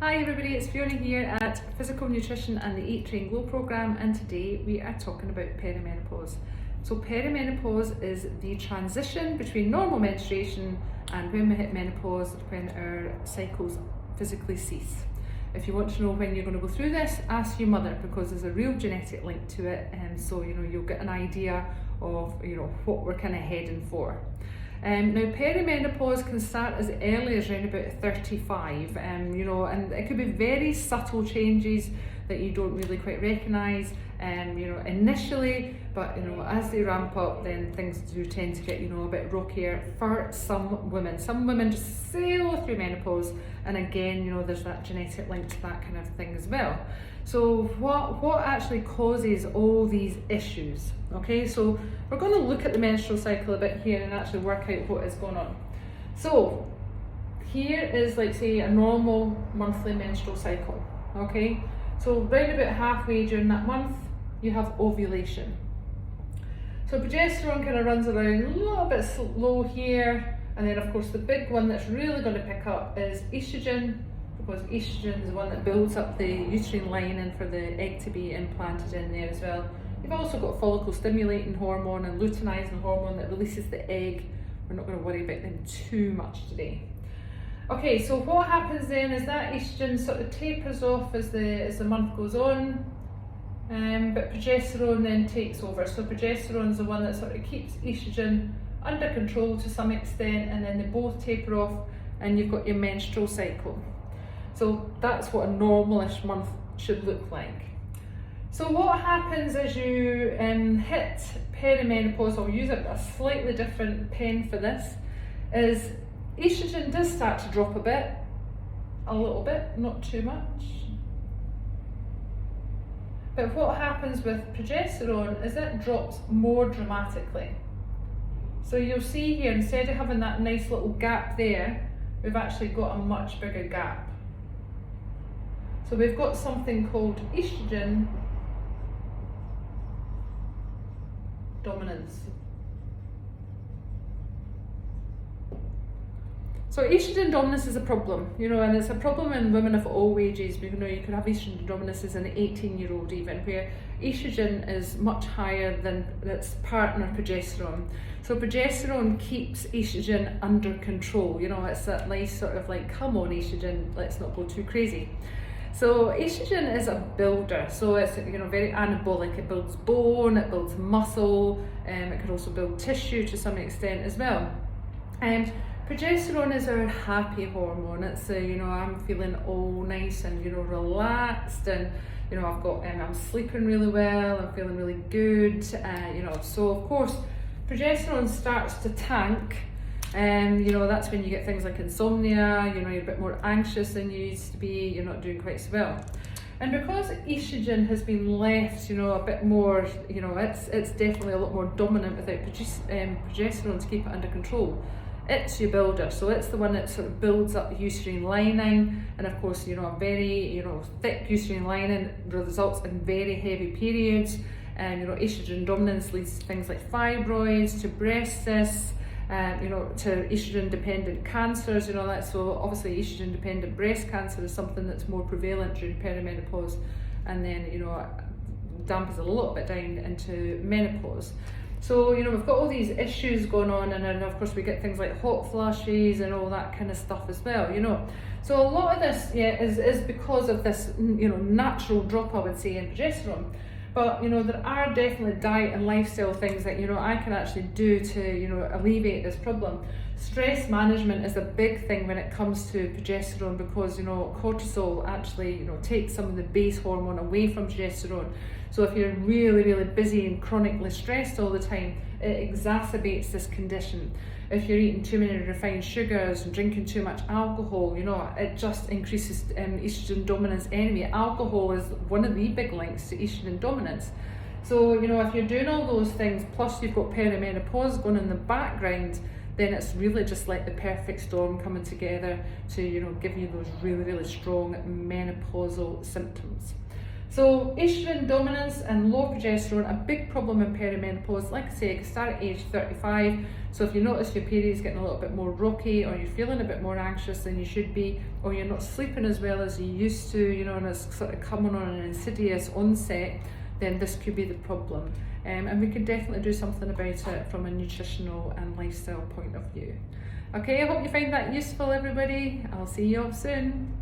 Hi everybody, it's Fiona here at Physical Nutrition and the Eat, Train, Glow programme, and today we are talking about perimenopause. So perimenopause is the transition between normal menstruation and when we hit menopause, when our cycles physically cease. If you want to know when you're going to go through this, ask your mother, because there's a real genetic link to it, and so you'll get an idea of what we're kind of heading for. Now perimenopause can start as early as around about 35, and it could be very subtle changes that you don't really quite recognise initially, but as they ramp up, then things do tend to get a bit rockier for some women. Some women just sail through menopause, and again there's that genetic link to that kind of thing as well. So what actually causes all these issues? Okay, so we're going to look at the menstrual cycle a bit here and actually work out what is going on. So here is, like, say, a normal monthly menstrual cycle. Okay, so round about halfway during that month you have ovulation. So progesterone kind of runs around a little bit slow here, and then of course the big one that's really going to pick up is estrogen, because estrogen is the one that builds up the uterine lining for the egg to be implanted in there as well. You've also got follicle stimulating hormone and luteinizing hormone that releases the egg. We're not going to worry about them too much today. Okay, so what happens then is that estrogen sort of tapers off as the month goes on, but progesterone then takes over. So progesterone is the one that sort of keeps estrogen under control to some extent, and then they both taper off and you've got your menstrual cycle. So that's what a normalish month should look like. So what happens as you hit perimenopause, I'll use a slightly different pen for this, is estrogen does start to drop a little bit, not too much. But what happens with progesterone is it drops more dramatically. So you'll see here, instead of having that nice little gap there, we've actually got a much bigger gap. So we've got something called estrogen dominance. So estrogen dominance is a problem, and it's a problem in women of all ages. You could have estrogen dominance as an 18-year-old even, where estrogen is much higher than its partner progesterone. So progesterone keeps estrogen under control. It's that nice sort of like, come on estrogen, let's not go too crazy. So estrogen is a builder, so it's very anabolic. It builds bone, it builds muscle, it can also build tissue to some extent as well. And progesterone is our happy hormone. It's I'm feeling all nice and relaxed, and I'm sleeping really well, I'm feeling really good. So of course progesterone starts to tank. That's when you get things like insomnia, you're a bit more anxious than you used to be, you're not doing quite so well. And because estrogen has been left, a bit more, it's definitely a lot more dominant without progesterone to keep it under control. It's your builder, so it's the one that sort of builds up the uterine lining, and of course, a very, thick uterine lining results in very heavy periods, and estrogen dominance leads to things like fibroids, to breast cysts, to estrogen-dependent cancers. So obviously estrogen-dependent breast cancer is something that's more prevalent during perimenopause, and then dampens a little bit down into menopause. So we've got all these issues going on, and then of course we get things like hot flushes and all that kind of stuff as well. So a lot of this is because of this natural drop, I would say, in progesterone. But there are definitely diet and lifestyle things that I can actually do to alleviate this problem. Stress management is a big thing when it comes to progesterone, because cortisol actually takes some of the base hormone away from progesterone. So if you're really, really busy and chronically stressed all the time, it exacerbates this condition. If you're eating too many refined sugars and drinking too much alcohol, it just increases estrogen dominance anyway. Alcohol is one of the big links to estrogen dominance. So if you're doing all those things, plus you've got perimenopause going in the background, then it's really just like the perfect storm coming together to give you those really, really strong menopausal symptoms. So estrogen dominance and low progesterone, a big problem in perimenopause. Like I say, it can start at age 35. So if you notice your period's getting a little bit more rocky, or you're feeling a bit more anxious than you should be, or you're not sleeping as well as you used to, you know, and it's sort of coming on an insidious onset, then this could be the problem. And we can definitely do something about it from a nutritional and lifestyle point of view. Okay, I hope you find that useful, everybody. I'll see you all soon.